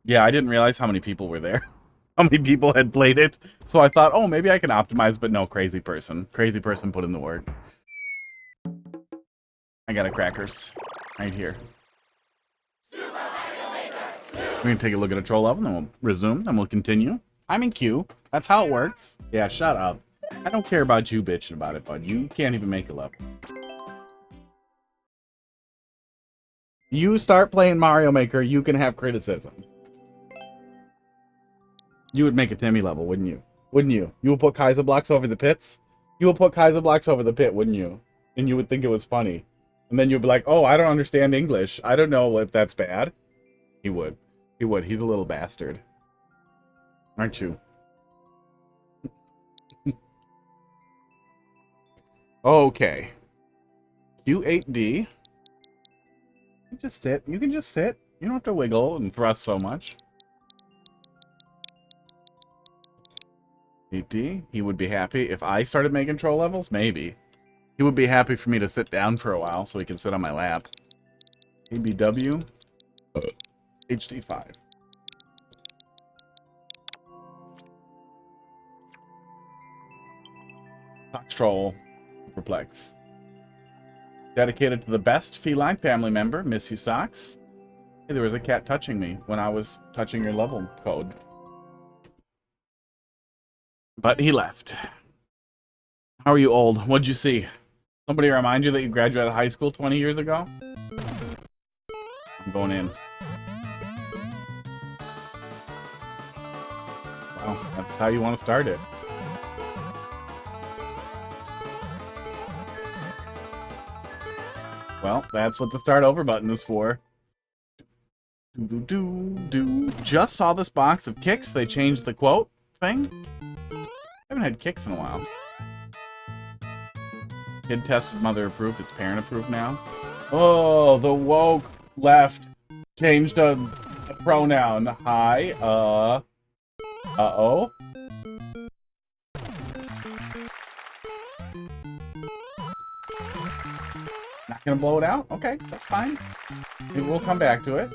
Yeah, I didn't realize how many people were there. How many people had played it. So I thought, oh, maybe I can optimize, but no, crazy person. Crazy person put in the work. I got a crackers. Right here. We're going to take a look at a troll level, then we'll resume, then we'll continue. I'm in queue. That's how it works. Yeah, shut up. I don't care about you bitching about it, bud. You can't even make a level. You start playing Mario Maker, you can have criticism. You would make a Timmy level, wouldn't you? Wouldn't you? You would put Kaiser blocks over the pits? You would put Kaiser blocks over the pit, wouldn't you? And you would think it was funny. And then you'd be like, oh, I don't understand English. I don't know if that's bad. He would. He would. He's a little bastard. Aren't you? Okay. Q8D. Just sit. You can just sit. You don't have to wiggle and thrust so much. 8D. He would be happy if I started making troll levels? Maybe. He would be happy for me to sit down for a while so he can sit on my lap. ABW. HD5. Fox Troll. Superplex. Dedicated to the best feline family member, Miss You Socks. Hey, there was a cat touching me when I was touching your level code. But he left. How are you, old? What'd you see? Somebody remind you that you graduated high school 20 years ago? I'm going in. Well, that's how you want to start it. Well, that's what the start over button is for. Just saw this box of kicks. They changed the quote thing. I haven't had kicks in a while. Kid tested, mother approved. It's parent approved now. Oh, the woke left changed a pronoun. Hi. Uh-oh. Not gonna blow it out? Okay, that's fine. Maybe we'll come back to it.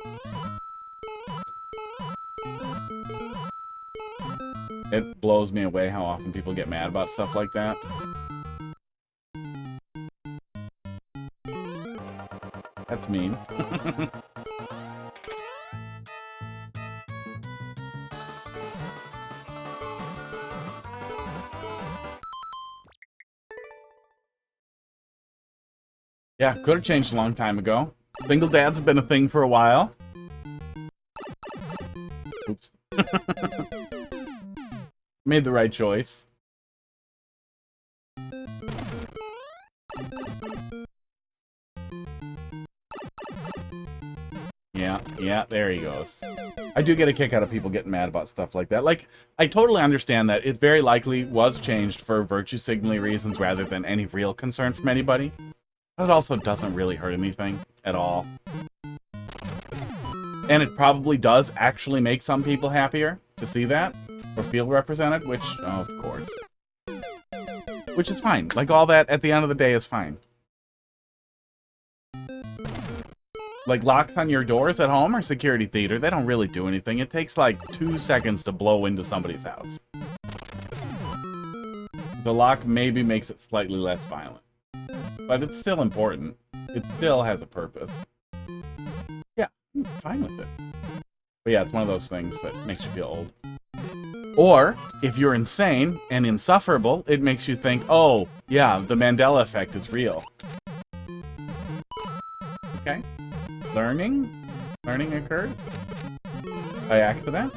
It blows me away how often people get mad about stuff like that. That's mean. Yeah, could have changed a long time ago. Single dads have been a thing for a while. Oops. Made the right choice. Yeah, there he goes. I do get a kick out of people getting mad about stuff like that. Like, I totally understand that it very likely was changed for virtue signaling reasons rather than any real concerns from anybody. But it also doesn't really hurt anything at all. And it probably does actually make some people happier to see that or feel represented, which, oh, of course. Which is fine. Like, all that at the end of the day is fine. Like, locks on your doors at home or security theater, they don't really do anything. It takes like 2 seconds to blow into somebody's house. The lock maybe makes it slightly less violent. But it's still important. It still has a purpose. Yeah, I'm fine with it. But yeah, it's one of those things that makes you feel old. Or, if you're insane and insufferable, it makes you think, oh, yeah, the Mandela effect is real. Okay. Learning occurred by accident.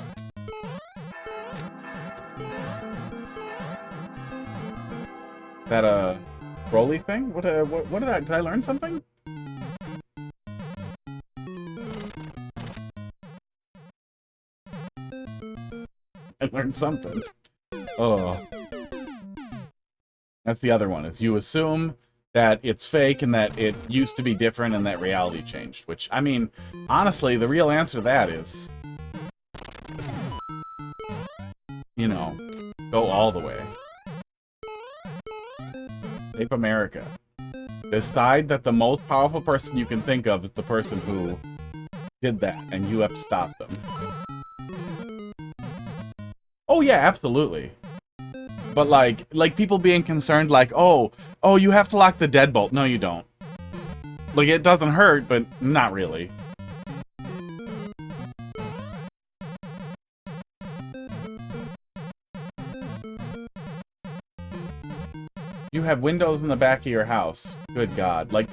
Is that a Broly thing? What did I learn something? I learned something. Oh. That's the other one, is you assume that it's fake and that it used to be different and that reality changed. Which, I mean, honestly, the real answer to that is, you know, go all the way. Save America. Decide that the most powerful person you can think of is the person who did that, and you have to stop them. Oh, yeah, absolutely. But, like people being concerned, like, oh, you have to lock the deadbolt. No, you don't. Like, it doesn't hurt, but not really. You have windows in the back of your house. Good God. Like,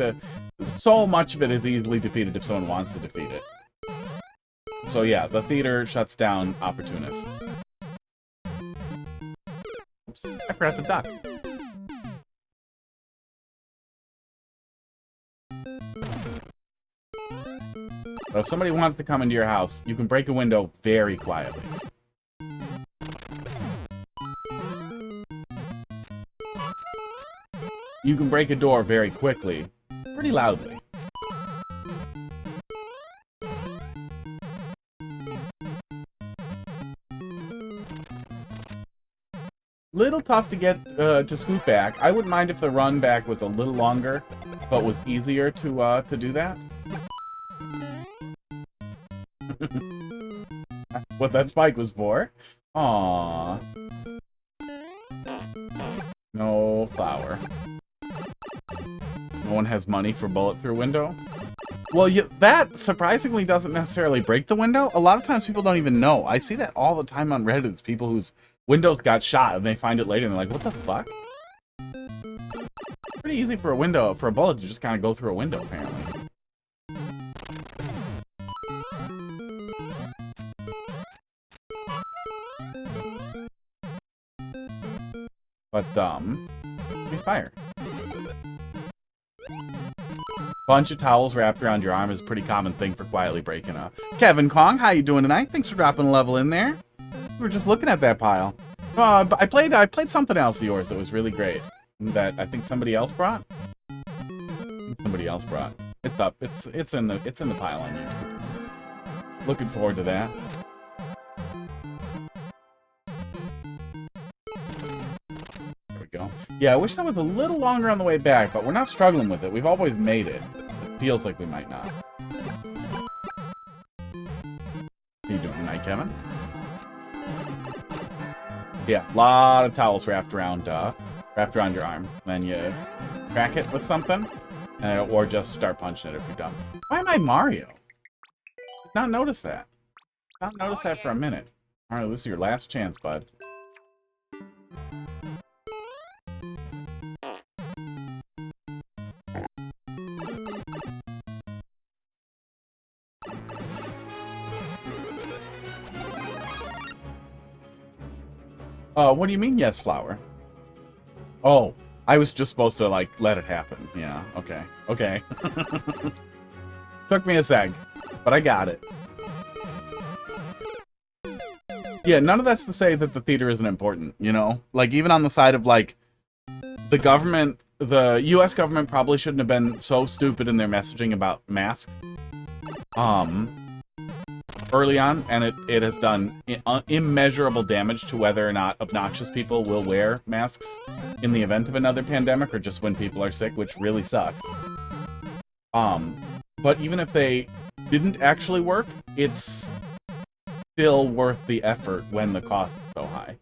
so much of it is easily defeated if someone wants to defeat it. So yeah, the theater shuts down opportunists. Oops, I forgot the duck. But if somebody wants to come into your house, you can break a window very quietly. You can break a door very quickly, pretty loudly. Little tough to get to scoot back. I wouldn't mind if the run back was a little longer, but was easier to do that. What that spike was for? Aww. No flower. No one has money for bullet through window? Well, that surprisingly doesn't necessarily break the window. A lot of times people don't even know. I see that all the time on Reddit. It's people whose windows got shot and they find it later and they're like, what the fuck? Pretty easy for a bullet to just kind of go through a window, apparently. But, be fire. Bunch of towels wrapped around your arm is a pretty common thing for quietly breaking up. Kevin Kong, how you doing tonight? Thanks for dropping a level in there. We were just looking at that pile. I played something else of yours that was really great. That I think somebody else brought. It's up. It's in the pile on YouTube. Looking forward to that. There we go. Yeah, I wish that was a little longer on the way back, but we're not struggling with it. We've always made it. It feels like we might not. How you doing tonight, Kevin? Yeah, a lot of towels wrapped around your arm. Then you crack it with something, or just start punching it if you're done. Why am I Mario? Did not notice that. Not notice that for a minute. All right, this is your last chance, bud. What do you mean, yes, flower? Oh, I was just supposed to, like, let it happen. Yeah, okay. Okay. Took me a sec, but I got it. Yeah, none of that's to say that the theater isn't important, you know? Like, even on the side of, like, the government, the US government probably shouldn't have been so stupid in their messaging about masks. Early on, and it has done immeasurable damage to whether or not obnoxious people will wear masks in the event of another pandemic or just when people are sick, which really sucks. But even if they didn't actually work, it's still worth the effort when the cost is so high.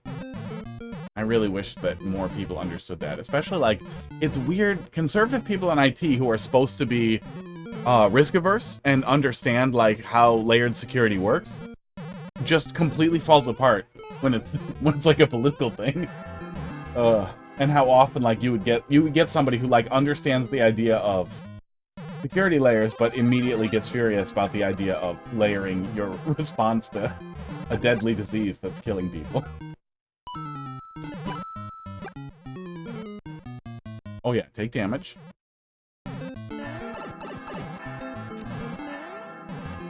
I really wish that more people understood that, especially, like, it's weird, conservative people in IT who are supposed to be risk averse and understand, like, how layered security works just completely falls apart when it's like a political thing. And how often, like, you would get somebody who, like, understands the idea of security layers but immediately gets furious about the idea of layering your response to a deadly disease that's killing people. Oh yeah, take damage.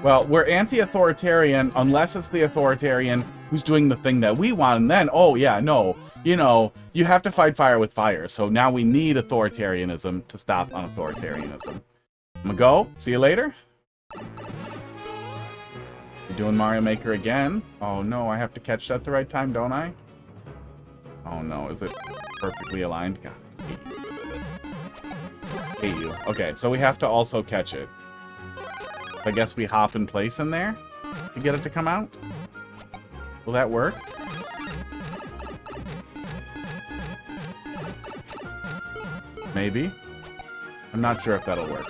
Well, we're anti-authoritarian unless it's the authoritarian who's doing the thing that we want, and then, oh yeah, no, you know, you have to fight fire with fire, so now we need authoritarianism to stop unauthoritarianism. I'm gonna go. See you later. You're doing Mario Maker again? Oh no, I have to catch that at the right time, don't I? Oh no, is it perfectly aligned? God, I hate you. Hate you. Okay, so we have to also catch it. I guess we hop in place in there to get it to come out. Will that work? Maybe. I'm not sure if that'll work.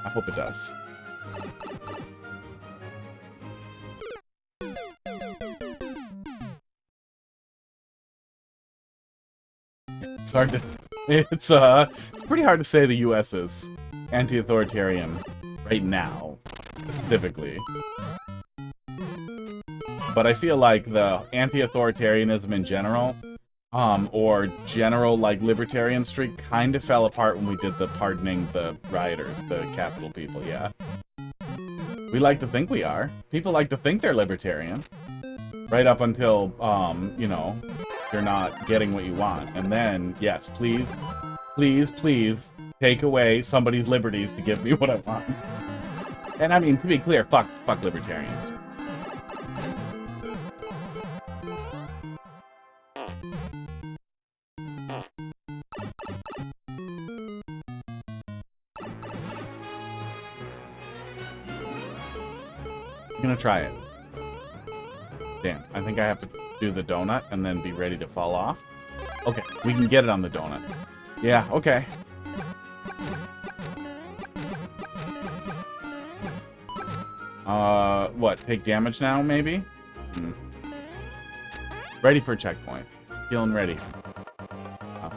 I hope it does. It's hard to... It's pretty hard to say the U.S. is anti-authoritarian right now, specifically. But I feel like the anti-authoritarianism in general, or general, like, libertarian streak kind of fell apart when we did the pardoning the rioters, the Capitol people, yeah. We like to think we are. People like to think they're libertarian. Right up until, you know, you're not getting what you want. And then, yes, please, please, please, take away somebody's liberties to give me what I want. And I mean, to be clear, fuck libertarians. I'm gonna try it. Damn, I think I have to do the donut and then be ready to fall off. Okay, we can get it on the donut. Yeah, okay. What? Take damage now, maybe? Ready for a checkpoint. Feeling ready. Oh.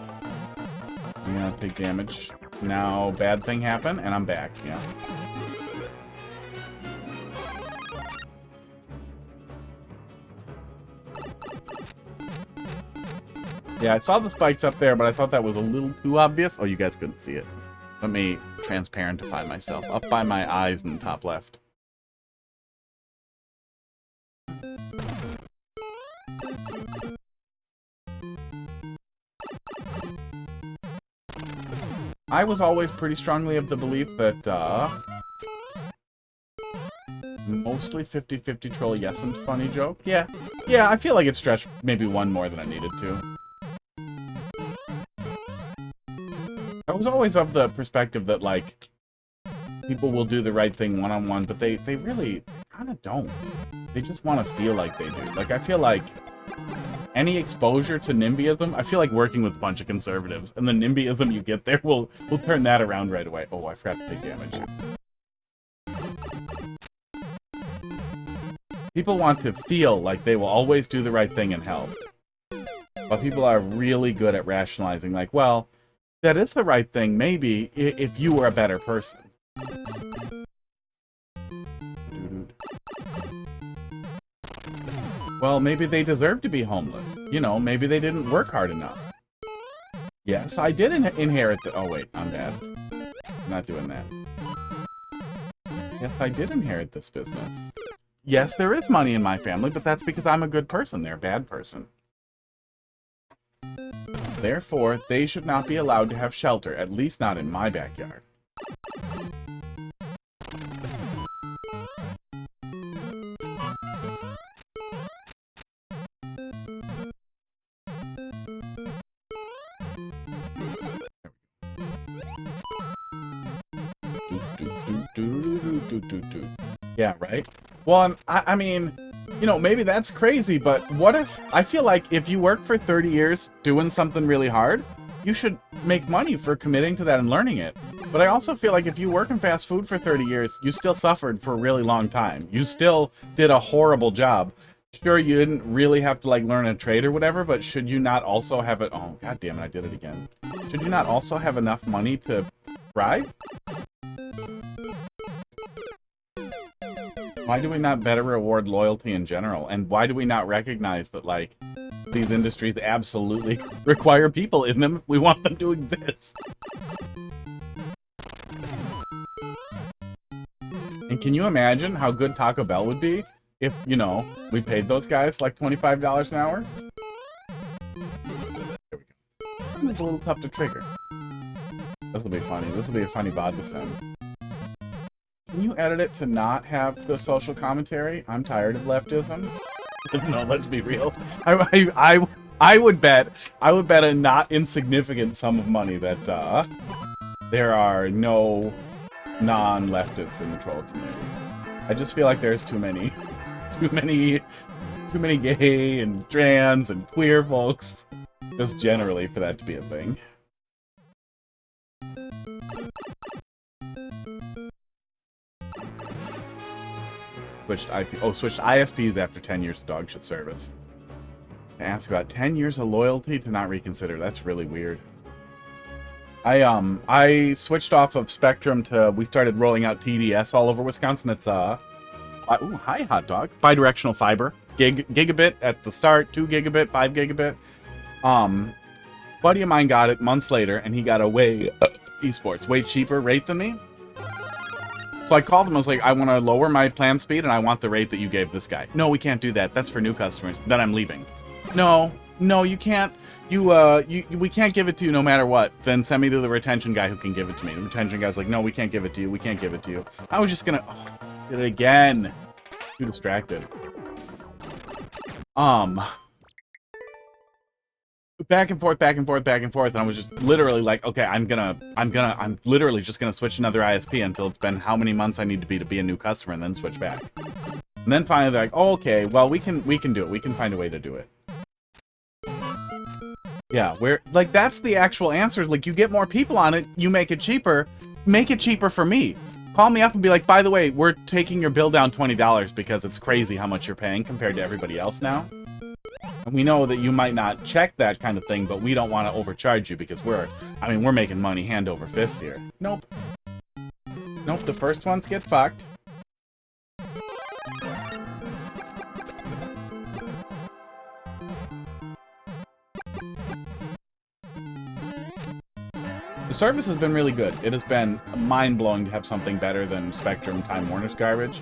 I'm gonna take damage. Now, bad thing happened, and I'm back, yeah. Yeah, I saw the spikes up there, but I thought that was a little too obvious. Oh, you guys couldn't see it. Let me transparentify myself. Up by my eyes in the top left. I was always pretty strongly of the belief that, mostly 50-50 troll yes and funny joke. Yeah, I feel like it stretched maybe one more than I needed to. I was always of the perspective that, like, people will do the right thing one-on-one, but they really kind of don't. They just want to feel like they do. Like, I feel like any exposure to NIMBYism, I feel like working with a bunch of conservatives, and the NIMBYism you get there will turn that around right away. Oh, I forgot to take damage. People want to feel like they will always do the right thing and help. But people are really good at rationalizing, like, well, that is the right thing, maybe, if you were a better person. Well, maybe they deserve to be homeless. You know, maybe they didn't work hard enough. Yes, I did inherit the... Oh, wait, I'm bad. I'm not doing that. Yes, I did inherit this business. Yes, there is money in my family, but that's because I'm a good person. They're a bad person. Therefore, they should not be allowed to have shelter, at least not in my backyard. Yeah, right? Well, I mean, you know, maybe that's crazy, but what if... I feel like if you work for 30 years doing something really hard, you should make money for committing to that and learning it. But I also feel like if you work in fast food for 30 years, you still suffered for a really long time. You still did a horrible job. Sure, you didn't really have to, like, learn a trade or whatever, but should you not also have it... Oh, god damn it, I did it again. Should you not also have enough money to thrive? Why do we not better reward loyalty in general? And why do we not recognize that, like, these industries absolutely require people in them if we want them to exist? And can you imagine how good Taco Bell would be if, you know, we paid those guys like $25 an hour? There we go. It's a little tough to trigger. This will be funny. This will be a funny VOD to send. Can you edit it to not have the social commentary? I'm tired of leftism. No, let's be real. I would bet a not insignificant sum of money that there are no non-leftists in the troll community. I just feel like there's too many gay and trans and queer folks, just generally, for that to be a thing. Switched IP. Oh, switched ISPs after 10 years of dog shit service. I asked about 10 years of loyalty to not reconsider. That's really weird. I switched off of Spectrum to, we started rolling out TDS all over Wisconsin. It's, ooh, hi, hot dog. Bidirectional fiber. Gigabit at the start, 2 gigabit, 5 gigabit. Buddy of mine got it months later, and he got a way, esports, way cheaper rate than me. So I called him, I was like, I want to lower my plan speed, and I want the rate that you gave this guy. No, we can't do that. That's for new customers. Then I'm leaving. No, you can't. We can't give it to you no matter what. Then send me to the retention guy who can give it to me. The retention guy's like, no, we can't give it to you. We can't give it to you. I was just gonna... Oh, did it again. Too distracted. Back and forth, and I was just literally like, okay, I'm literally just gonna switch another ISP until it's been how many months I need to be a new customer, and then switch back. And then finally they're like, oh, okay, well, we can do it. We can find a way to do it. Yeah, like, that's the actual answer. Like, you get more people on it, you make it cheaper. Make it cheaper for me. Call me up and be like, by the way, we're taking your bill down $20 because it's crazy how much you're paying compared to everybody else now. And we know that you might not check that kind of thing, but we don't want to overcharge you because we're making money hand over fist here. Nope. Nope, the first ones get fucked. The service has been really good. It has been mind-blowing to have something better than Spectrum Time Warner's garbage.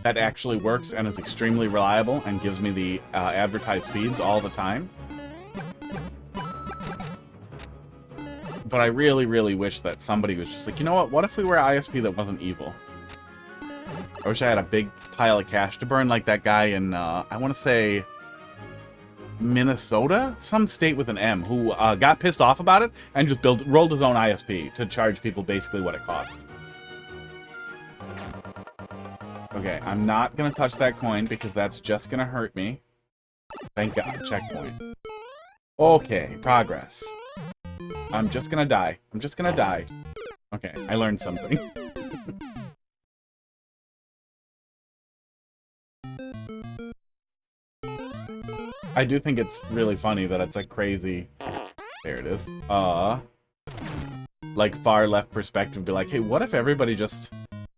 That actually works and is extremely reliable and gives me the advertised speeds all the time. But I really, really wish that somebody was just like, you know what if we were an ISP that wasn't evil? I wish I had a big pile of cash to burn like that guy in, I want to say, Minnesota? Some state with an M, who got pissed off about it and just rolled his own ISP to charge people basically what it cost. Okay, I'm not going to touch that coin because that's just going to hurt me. Thank God, checkpoint. Okay, progress. I'm just going to die. I'm just going to die. Okay, I learned something. I do think it's really funny that it's a crazy... There it is. Like, far left perspective, be like, hey, what if everybody just,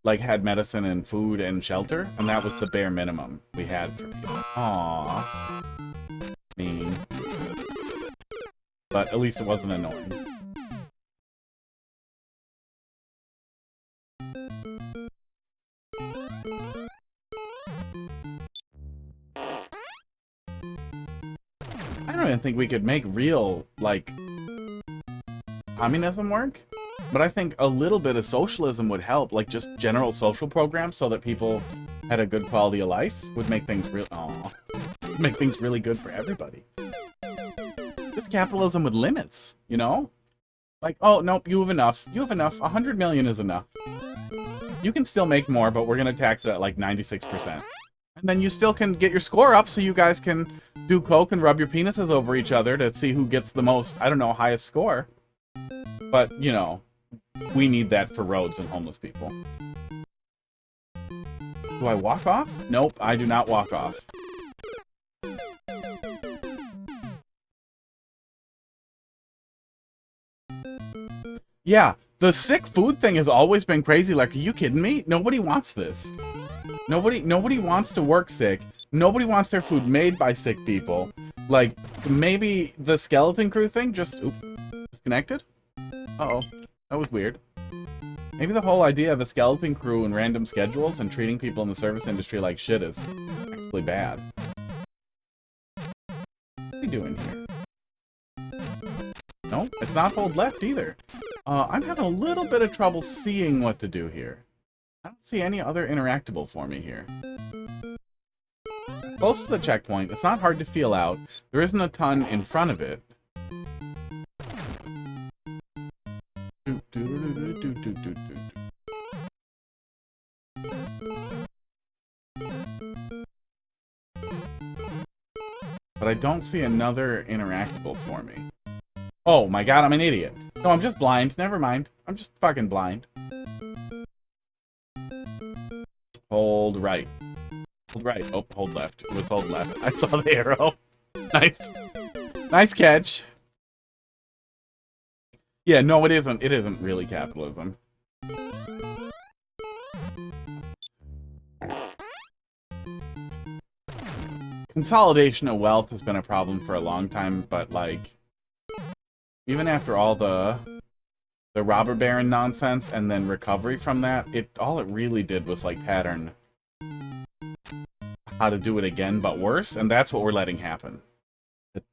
like, had medicine and food and shelter? And that was the bare minimum we had for people. Aww. Mean. But at least it wasn't annoying. I don't even think we could make real, like, communism work. But I think a little bit of socialism would help, like just general social programs so that people had a good quality of life would make things make things really good for everybody. Just capitalism with limits, you know? Like, oh, nope, you have enough. You have enough. 100 million is enough. You can still make more, but we're going to tax it at like 96%. And then you still can get your score up so you guys can do coke and rub your penises over each other to see who gets the most, I don't know, highest score. But, you know, we need that for roads and homeless people. Do I walk off? Nope, I do not walk off. Yeah, the sick food thing has always been crazy. Like, are you kidding me? Nobody wants this. Nobody wants to work sick. Nobody wants their food made by sick people. Like, maybe the skeleton crew thing just... Oops, disconnected? Uh-oh. That was weird. Maybe the whole idea of a skeleton crew and random schedules and treating people in the service industry like shit is actually bad. What are we doing here? No, it's not hold left either. I'm having a little bit of trouble seeing what to do here. I don't see any other interactable for me here. Close to the checkpoint, it's not hard to feel out. There isn't a ton in front of it. But I don't see another interactable for me. Oh my god, I'm an idiot. No, I'm just blind. Never mind. I'm just fucking blind. Hold right. Hold right. Oh, hold left. It was hold left. I saw the arrow. Nice. Nice catch. Yeah, no, it isn't. It isn't really capitalism. Consolidation of wealth has been a problem for a long time, but, like, even after all the robber baron nonsense and then recovery from that, all it really did was, like, pattern how to do it again, but worse, and that's what we're letting happen. It's,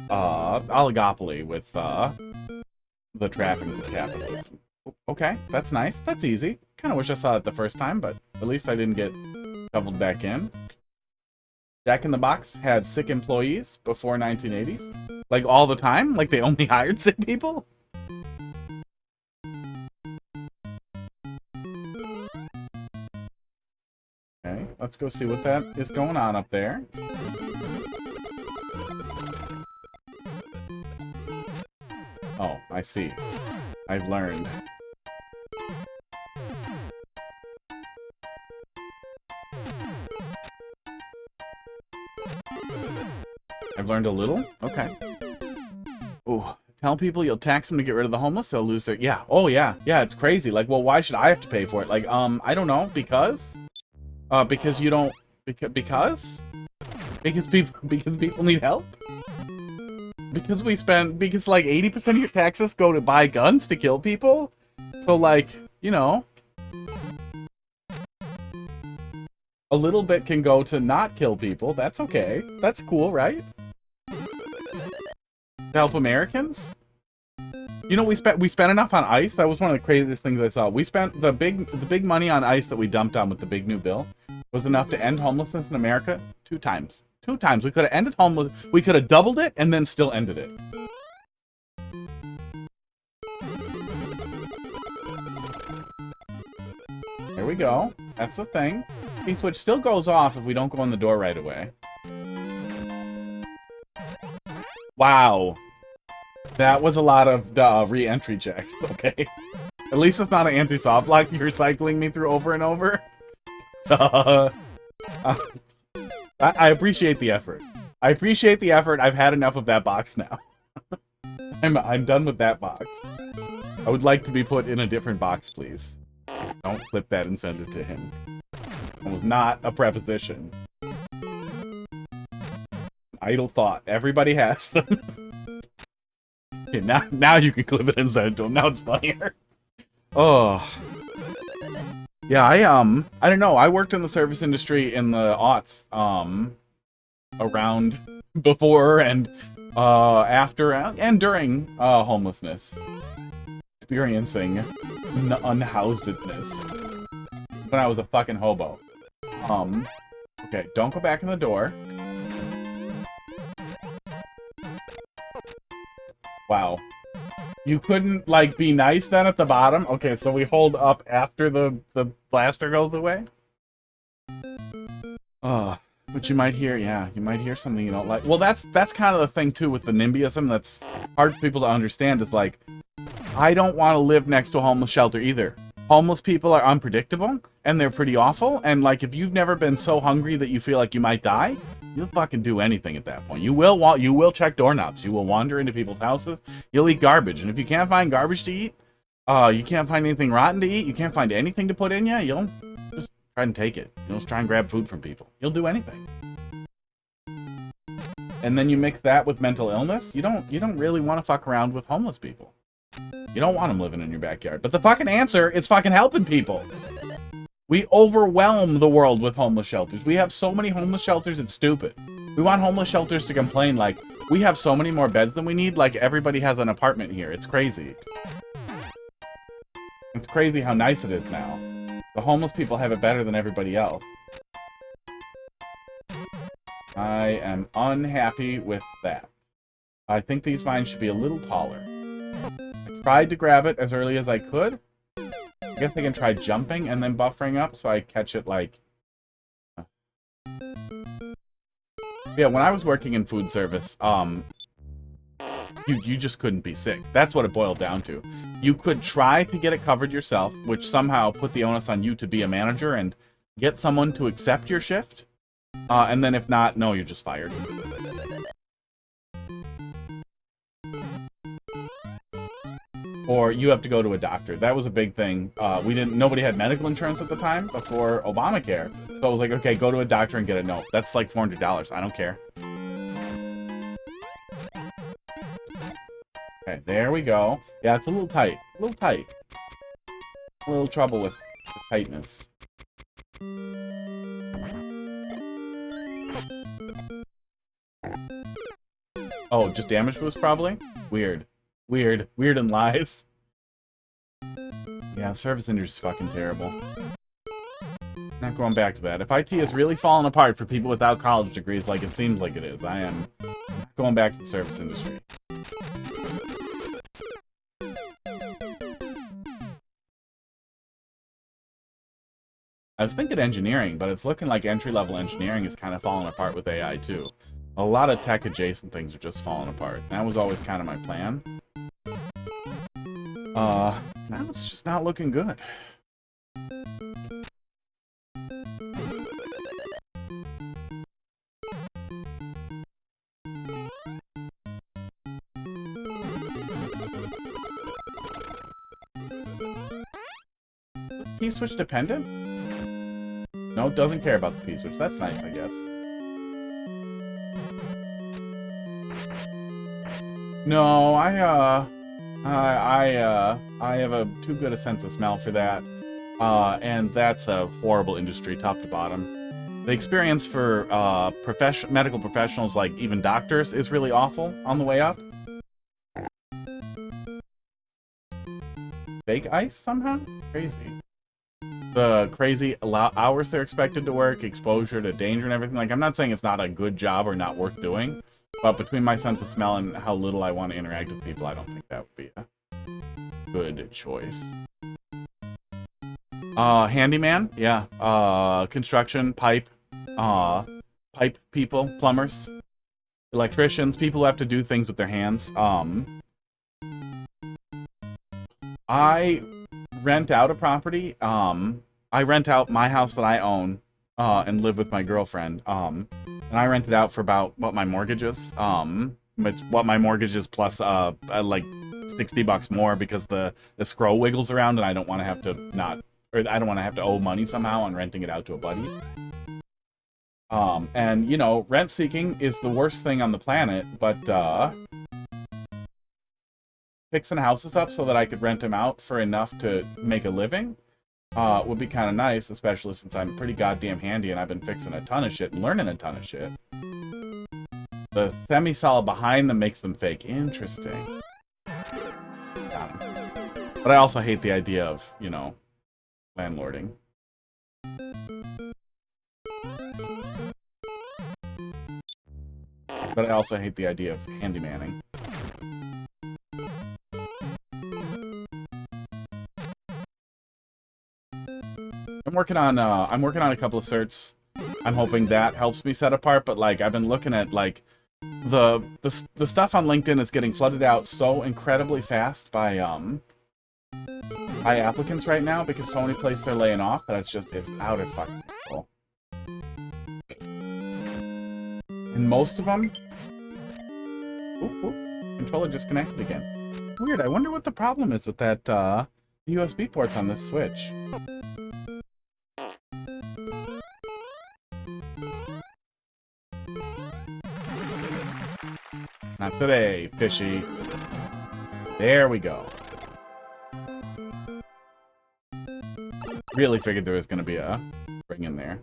oligopoly with, the trappings of capitalism. Okay, that's nice. That's easy. Kind of wish I saw it the first time, but at least I didn't get shoveled back in. Jack in the Box had sick employees before 1980s. Like, all the time? Like, they only hired sick people? Okay, let's go see what that is going on up there. Oh, I see. I've learned. I've learned a little? Okay. Ooh. Tell people you'll tax them to get rid of the homeless, they'll lose their... Yeah. Oh, yeah. Yeah, it's crazy. Like, well, why should I have to pay for it? Like, I don't know. Because? Because you don't... Because? Because people need help? Because because, like, 80% of your taxes go to buy guns to kill people? So, like, you know... A little bit can go to not kill people. That's okay. That's cool, right? To help Americans? You know, we spent enough on ICE. That was one of the craziest things I saw. We spent the big money on ICE that we dumped on with the big new bill was enough to end homelessness in America 2 times. 2 times. We could have ended homeless. We could have doubled it and then still ended it. There we go. That's the thing. Key switch still goes off if we don't go in the door right away. Wow. That was a lot of re-entry checks. Okay. At least it's not an anti-soft block you're cycling me through over and over. I appreciate the effort. I appreciate the effort. I've had enough of that box now. I'm done with that box. I would like to be put in a different box, please. Don't clip that and send it to him. It was not a preposition. Idle thought. Everybody has them. Okay, now you can clip it and send it to him. Now it's funnier. Oh. Yeah, I don't know. I worked in the service industry in the aughts, around before and after and during homelessness. Experiencing unhousedness. When I was a fucking hobo. Okay, don't go back in the door. Wow. You couldn't, like, be nice then at the bottom? Okay, so we hold up after the blaster goes away? But you might hear, yeah, you might hear something you don't like. Well, that's kind of the thing, too, with the NIMBYism that's hard for people to understand, is like, I don't want to live next to a homeless shelter either. Homeless people are unpredictable, and they're pretty awful, and, like, if you've never been so hungry that you feel like you might die, you'll fucking do anything at that point. You will check doorknobs. You will wander into people's houses. You'll eat garbage, and if you can't find garbage to eat, you can't find anything rotten to eat, you can't find anything to put in you, you'll just try and take it. You'll just try and grab food from people. You'll do anything. And then you mix that with mental illness, you don't really want to fuck around with homeless people. You don't want them living in your backyard. But the fucking answer is fucking helping people. We overwhelm the world with homeless shelters. We have so many homeless shelters, it's stupid. We want homeless shelters to complain like, we have so many more beds than we need, like everybody has an apartment here. It's crazy. It's crazy how nice it is now. The homeless people have it better than everybody else. I am unhappy with that. I think these vines should be a little taller. I tried to grab it as early as I could. I guess I can try jumping and then buffering up so I catch it like... Yeah, when I was working in food service, You just couldn't be sick. That's what it boiled down to. You could try to get it covered yourself, which somehow put the onus on you to be a manager and get someone to accept your shift. And then if not, no, you're just fired. Or you have to go to a doctor. That was a big thing. Nobody had medical insurance at the time before Obamacare. So I was like, okay, go to a doctor and get a note. That's like $400. I don't care. Okay, there we go. Yeah, it's a little tight. A little tight. A little trouble with the tightness. Oh, just damage boost probably? Weird. Weird. Weird and lies. Yeah, service industry is fucking terrible. Not going back to that. If IT is really falling apart for people without college degrees like it seems like it is, I am not going back to the service industry. I was thinking engineering, but it's looking like entry-level engineering is kind of falling apart with AI too. A lot of tech-adjacent things are just falling apart. That was always kind of my plan. Now it's just not looking good. Is P-switch dependent? No, doesn't care about the P-switch. That's nice, I guess. No, I have a too good a sense of smell for that. And that's a horrible industry, top to bottom. The experience for medical professionals, like even doctors, is really awful on the way up. Fake ice, somehow? Crazy. The crazy hours they're expected to work, exposure to danger and everything. Like, I'm not saying it's not a good job or not worth doing, but between my sense of smell and how little I want to interact with people, I don't think that would be a good choice. Handyman? Yeah. Construction, pipe people, plumbers, electricians, people who have to do things with their hands. I rent out a property. I rent out my house that I own, and live with my girlfriend. And I rent it out for about what my mortgage is. It's what my mortgage is plus like $60 more because the scroll wiggles around and I don't want to have to I don't want to have to owe money somehow on renting it out to a buddy. And you know, rent seeking is the worst thing on the planet, but fixing houses up so that I could rent them out for enough to make a living would be kind of nice, especially since I'm pretty goddamn handy and I've been fixing a ton of shit and learning a ton of shit. The semi-solid behind them makes them fake. Interesting. But I also hate the idea of, you know, landlording. But I also hate the idea of handymanning. I'm working on a couple of certs. I'm hoping that helps me set apart, but like I've been looking at like the stuff on LinkedIn is getting flooded out so incredibly fast by applicants right now because so many places are laying off that it's out of fucking control. And most of them controller disconnected again. Weird, I wonder what the problem is with that USB ports on this Switch. Not today, fishy. There we go. Really figured there was going to be a ring in there.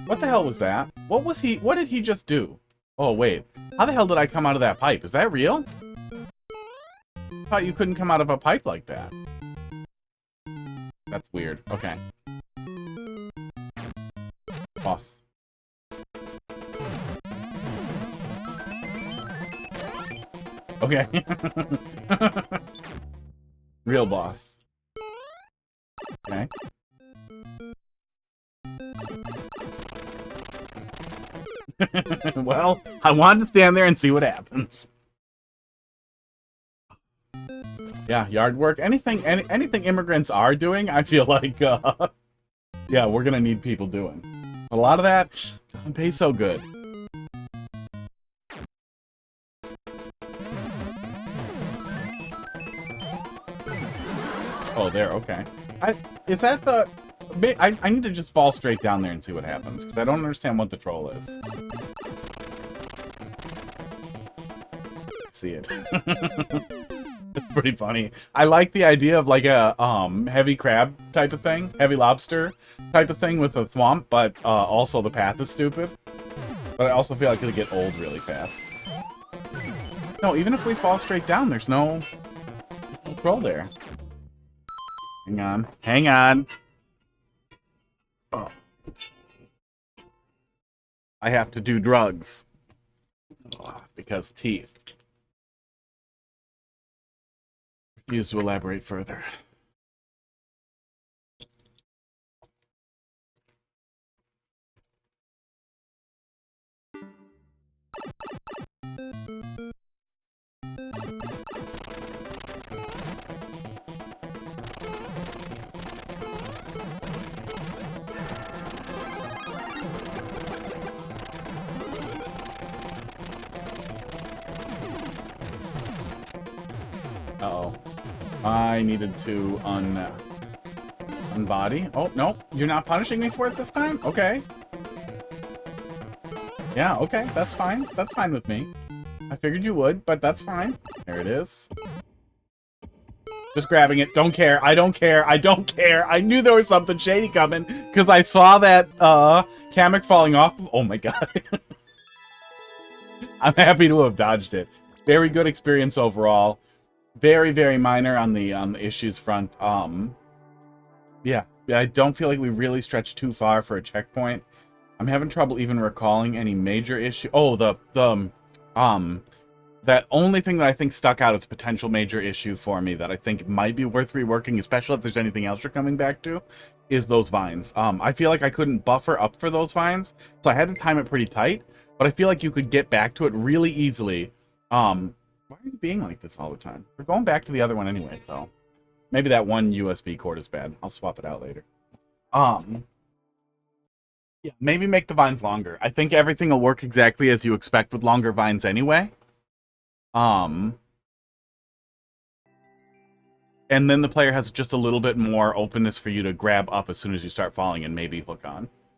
What the hell was that? What did he just do? Oh, wait. How the hell did I come out of that pipe? Is that real? I thought you couldn't come out of a pipe like that. That's weird. Okay. Boss. Okay. Real boss. Okay. Well, I wanted to stand there and see what happens. Yeah, yard work. Anything immigrants are doing, I feel like, yeah, we're gonna need people doing. A lot of that doesn't pay so good. Oh, there, okay. Is that the... I need to just fall straight down there and see what happens, because I don't understand what the troll is. See it. It's pretty funny. I like the idea of like a heavy crab type of thing, heavy lobster type of thing with a thwomp, but also the path is stupid. But I also feel like it'll get old really fast. No, even if we fall straight down, there's no troll there. Hang on. Hang on. Oh. I have to do drugs. Because teeth. Refuse to elaborate further. Uh-oh. I needed to unbody. Oh, no. You're not punishing me for it this time? Okay. Yeah, okay. That's fine. That's fine with me. I figured you would, but that's fine. There it is. Just grabbing it. Don't care. I don't care. I don't care. I knew there was something shady coming because I saw that Kamek falling off. Oh my god. I'm happy to have dodged it. Very good experience overall. Very, very minor on the issues front. Yeah, I don't feel like we really stretched too far for a checkpoint. I'm having trouble even recalling any major issue. Oh, that only thing that I think stuck out as a potential major issue for me that I think might be worth reworking, especially if there's anything else you're coming back to, is those vines. I feel like I couldn't buffer up for those vines, so I had to time it pretty tight, but I feel like you could get back to it really easily. Why are you being like this all the time? We're going back to the other one anyway, so maybe that one USB cord is bad. I'll swap it out later. Yeah, maybe make the vines longer. I think everything will work exactly as you expect with longer vines anyway. And then the player has just a little bit more openness for you to grab up as soon as you start falling and maybe hook on.